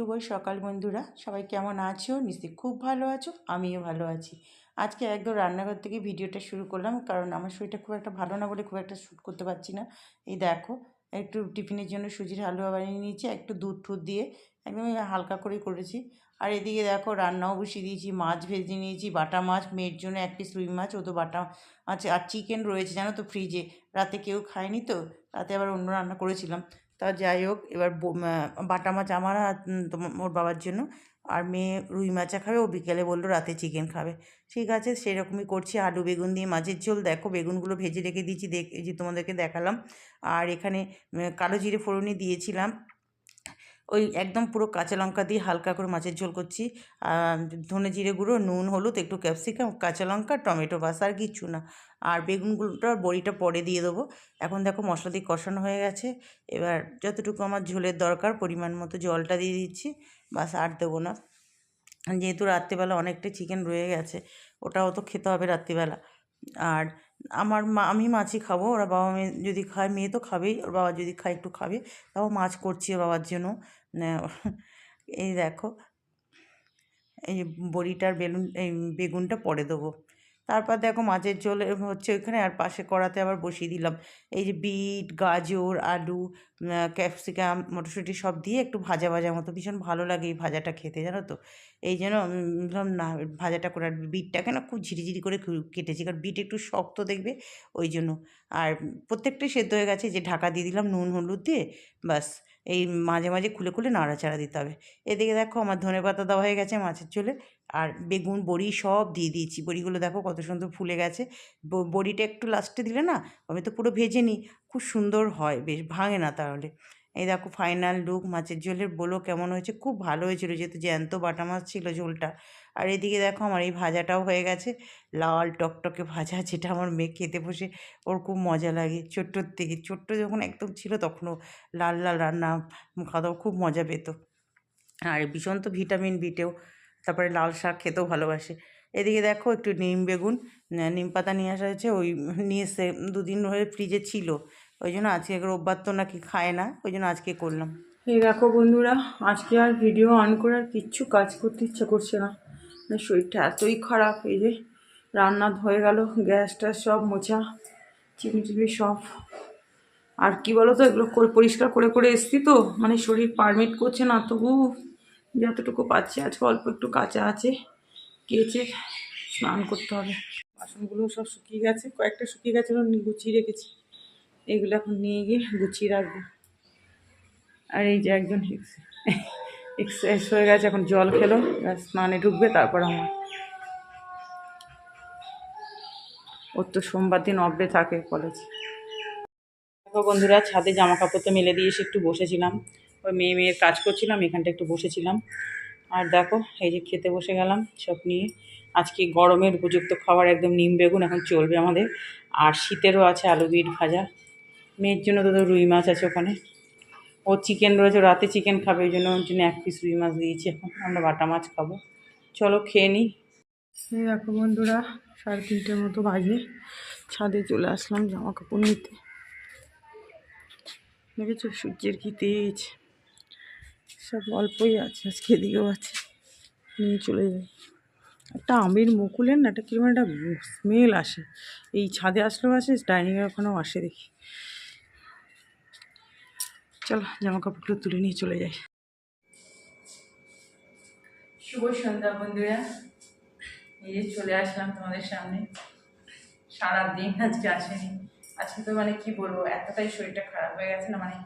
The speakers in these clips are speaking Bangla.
শুভ সকাল বন্ধুরা, সবাই কেমন আছো? নিশ্চয়ই খুব ভালো আছো, আমিও ভালো আছি। আজকে একদম রান্নাঘর থেকে ভিডিওটা শুরু করলাম, কারণ আমার শরীরটা খুব একটা ভালো না বলে খুব একটা শ্যুট করতে পারছি না। এই দেখো, একটু টিফিনের জন্য সুজির হালুয়া বানিয়ে নিয়েছি, একটু দুধ টুধ দিয়ে একদমই হালকা করেই করেছি। আর এদিকে দেখো রান্নাও বসিয়ে দিয়েছি, মাছ ভেজে নিয়েছি, বাটা মাছ, মেয়ের জন্য এক পিস রুই মাছ, ও তো বাটা মাছ আর চিকেন রয়েছে জানো তো ফ্রিজে, রাতে কেউ খায়নি তো, রাতে আবার অন্য রান্না করেছিলাম। তা যাই হোক, এবার বাটা মাছ আমার আর ওর বাবার জন্য, আর মেয়ে রুই মাছা খাবে, ও বিকেলে বললো রাতে চিকেন খাবে। ঠিক আছে, সেরকমই করছি। আলু বেগুন দিয়ে মাছের ঝোল, দেখো বেগুনগুলো ভেজে রেখে দিয়েছি, এই যে তোমাদেরকে দেখালাম। আর এখানে কালো জিরে ফোড়নি দিয়েছিলাম, ওই একদম পুরো কাঁচা লঙ্কা দিয়ে হালকা করে মাছের ঝোল করছি। ধনে জিরে গুঁড়ো, নুন, হলুদ, একটু ক্যাপসিকাম, কাঁচা লঙ্কা, টমেটো, বাস আর কিচ্ছু না। আর বেগুনগুলোটা বড়িটা পরে দিয়ে দেবো। এখন দেখো মশলা দিয়ে কষানো হয়ে গেছে। এবার যতটুকু আমার ঝোলের দরকার পরিমাণ মতো জলটা দিয়ে দিচ্ছি, বাস আর দেবো না। যেহেতু রাত্রিবেলা অনেকটাই চিকেন রয়ে গেছে, ওটাও তো খেতে হবে রাত্রিবেলা। আর আমি মাছই খাবো, ওরা বাবা মেয়ে যদি খায়, মেয়ে তো খাবেই, ওর বাবা যদি খায় একটু খাবে, তাও মাছ করছি ওর বাবার জন্য। এই দেখো, এই যে বড়িটার এই বেগুনটা পরে দেবো। তারপর দেখো মাছের ঝোল হচ্ছে ওইখানে, আর পাশে কড়াতে আবার বসিয়ে দিলাম এই যে বিট, গাজর, আলু, ক্যাপসিকাম, মটরশুঁটি সব দিয়ে একটু ভাজা ভাজা মতো, ভীষণ ভালো লাগে এই ভাজাটা খেতে জানো তো। এই জন্য ভাবলাম না ভাজাটা করে, আর বিটটাকে না খুব ঝিরিঝিরি করে কেটেছি, কারণ বিট একটু শক্ত দেখবে, ওই জন্য। আর প্রত্যেকটাই সেদ্ধ হয়ে গেছে, যে ঢাকা দিয়ে দিলাম নুন হলুদ দিয়ে, বাস। এই মাঝে মাঝে খুলে খুলে নাড়াচাড়া দিতে হবে। এদিকে দেখো আমার ধনেপাতা দেওয়া হয়ে গেছে মাছের ঝোলে, আর বেগুন বড়ি সব দিয়ে দিয়েছি। বড়িগুলো দেখো কত সুন্দর ফুলে গেছে। বড়িটা একটু লাস্টে দিলে না, আমি তো পুরো ভেজে নিই, খুব সুন্দর হয়, বেশ ভাঙে না তাহলে। এই দেখো ফাইনাল লুক মাছের ঝোলের, বলো কেমন হয়েছে? খুব ভালো হয়েছিল, যেহেতু জ্যান্ত বাটা মাছ ছিল ঝোলটা। আর এদিকে দেখো আমার এই ভাজাটাও হয়ে গেছে, লাল টকটকে ভাজা, যেটা আমার মেয়ে খেতে বসে ওর খুব মজা লাগে। ছোট্টোর থেকে, ছোট্ট যখন একদম ছিল তখনও লাল লাল রান্না খাওয়া দাওয়া খুব মজা পেত। আর ভীষণ তো ভিটামিন বিটেও, তারপরে লাল শাক খেতেও ভালোবাসে। এদিকে দেখো একটু নিম বেগুন, নিম পাতা নিয়ে আসা হয়েছে, ওই নিয়ে এসে দুদিন ধরে ফ্রিজে ছিল, ওই জন্য আজকে রোববার তো নাকি খায় না, ওই জন্য আজকে করলাম। এই দেখো বন্ধুরা, আজকে আর ভিডিও অন করে আর কিচ্ছু কাজ করতে ইচ্ছে করছে না, মানে শরীরটা এতই খারাপ। এই যে রান্না হয়ে গেল, গ্যাসটা সব মোছা, চিনি সব। আর কি বলো তো, এগুলো পরিষ্কার করে করে এসছি তো, মানে শরীর পারমিট করছে না, তবু যতটুকু পাচ্ছি আজকে অল্প একটু কাঁচা আছে, কেচে স্নান করতে হবে। বাসনগুলো সব শুকিয়ে গেছে, কয়েকটা শুকিয়ে গেছে, গুছিয়ে রেখেছি, এগুলো এখন নিয়ে গিয়ে গুছিয়ে রাখবো। আর এই যে একজন এক্সারসাইজ হয়ে গেছে, এখন জল খেলো, স্নানে ঢুকবে, তারপর আমার, ওর তো সোমবার দিন অফ ডে থাকে কলেজ। দেখো বন্ধুরা, ছাদে জামা কাপড় তো মেলে দিয়ে এসে একটু বসেছিলাম, ওই মেয়ের কাজ করছিলাম, এখানটা একটু বসেছিলাম। আর দেখো এই যে খেতে বসে গেলাম সব নিয়ে। আজকে গরমের উপযুক্ত খাবার একদম নিম বেগুন এখন চলবে আমাদের, আর শীতেরও আছে আলু বিট ভাজা। মেয়ের জন্য তো রুই মাছ আছে ওখানে, ও চিকেন রয়েছে, রাতে চিকেন খাবে, ওই জন্য ওর জন্য এক পিস রুই মাছ দিয়েছি, এখন আমরা বাটা মাছ খাবো। চলো খেয়ে নিই। এই দেখো বন্ধুরা, 3:30 মতো বাজে, ছাদে চলে আসলাম জামা কাপড় নিতে। দেখেছো সূর্যের কি তেজ, সব অল্পই আছে, আজকে এদিকেও আছে, নিয়ে চলে যাই। একটা আমের মুকুলের না একটা কীরকম একটা স্মেল আসে, এই ছাদে আসলেও আসে, ডাইনিংয়ে ওখানেও আসে দেখি। চলো জামা কাপড়গুলো তুলে নিয়ে চলে যাই। শুভ সন্ধ্যা বন্ধুরা, এই যে চলে আসলাম তোমাদের সামনে। সারাদিন আজকে আসেনি, আজকে তো মানে কি বলবো, এতটাই শরীরটা খারাপ হয়ে গেছে না, মানে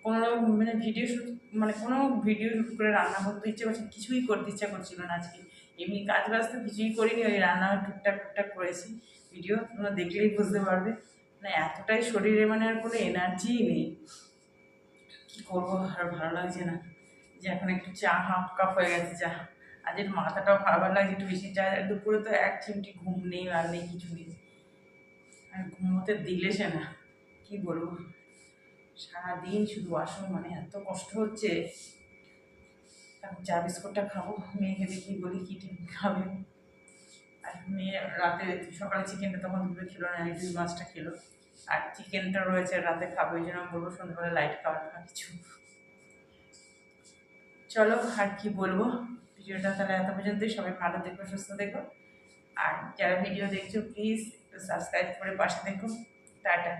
কোনো মানে ভিডিও শ্যুট, মানে কোনো ভিডিও শ্যুট করে রান্না করতে ইচ্ছে করছে, কিছুই করতে ইচ্ছা করছিল না আজকে। এমনি কাজ বাজ তো কিছুই করিনি, ওই রান্না টুকটাক টুকটাক করেছি, ভিডিও তোমরা দেখলেই বুঝতে পারবে। মানে এতটাই শরীরে মানে আর কোনো এনার্জিই নেই, কী করবো, আর ভালো লাগছে না। যে এখন একটু চা, হাফ কাপ হয়ে গেছে চা, আজ একটু মাথাটাও খারাপ লাগছে, একটু বেশি চা, দুপুরে তো এক চিমটি ঘুম নেই, আর নেই কিছু নেই, আর ঘুমোতে দিলে সে না, কী বলবো, সারাদিন শুধু আসুন, মানে এত কষ্ট হচ্ছে। এখন চা বিস্কুটটা খাবো, মেয়েকে দেখি বলি কী টিফিন খাবে। আর মেয়ে রাতে, সকালে চিকেনটা তখন দুপুরে খেলো না, এই 2 মাছটা খেলো, আর চিকেনটা রয়েছে রাতে খাবো, ওই জন্য আমি বলবো সন্ধ্যাবেলা লাইট খাবার খা কিছু। চলো আর কি বলবো, ভিডিওটা তাহলে এত পর্যন্তই। সবাই ভালো দেখো, সুস্থ দেখো, আর যারা ভিডিও দেখছো প্লিজ একটু সাবস্ক্রাইব করে পাশে দেখো। টাটা।